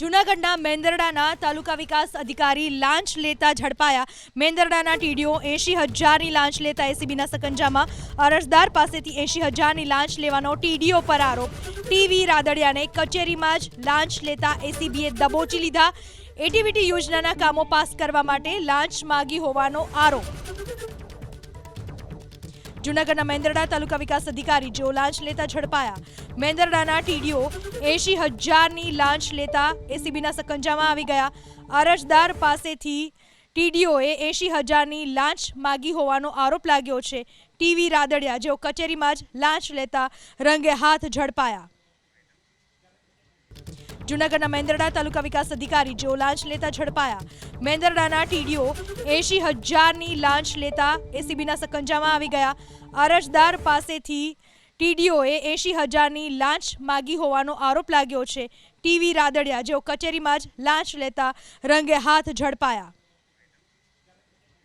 જૂનાગઢના મેંદરડાના તાલુકા વિકાસ અધિકારી લાંચ લેતા ઝડપાયા। મેંદરડાના ટીડીઓ 80,000ની લાંચ લેતા એસીબીના સકંજામાં। અરજદાર પાસેથી 80,000ની લાંચ લેવાનો ટીડીઓ પર આરોપ। ટીવી રાદડિયાને કચેરીમાં જ લાંચ લેતા એસીબીએ દબોચી લીધા। એટીવીટી યોજનાના કામો પાસ કરવા માટે લાંચ માગી હોવાનો આરોપ। જૂનાગઢના મેંદરડા તાલુકા વિકાસ અધિકારી જેઓ લાંચ લેતા ઝડપાયા। મેંદરડાના ટીડીઓ 80,000ની લાંચ લેતા એસીબીના સકંજામાં આવી ગયા। અરજદાર પાસેથી ટીડીઓએ 80,000ની લાંચ માગી હોવાનો આરોપ લાગ્યો છે। ટીવી રાદડિયા જેઓ કચેરીમાં જ લાંચ લેતા રંગે હાથ ઝડપાયા। જૂનાગઢના મેંદરડા તાલુકા વિકાસ અધિકારી જેઓ લાંચ લેતા ઝડપાયા। મેંદરડાના ટીડીઓ 80,000ની લાંચ લેતા એસીબીના સકંજામાં આવી ગયા। અરજદાર પાસેથી ટીડીઓએ 80,000ની લાંચ માગી હોવાનો આરોપ લાગ્યો છે। ટીવી રાદડિયા જેઓ કચેરીમાં જ લાંચ લેતા રંગે હાથ ઝડપાયા।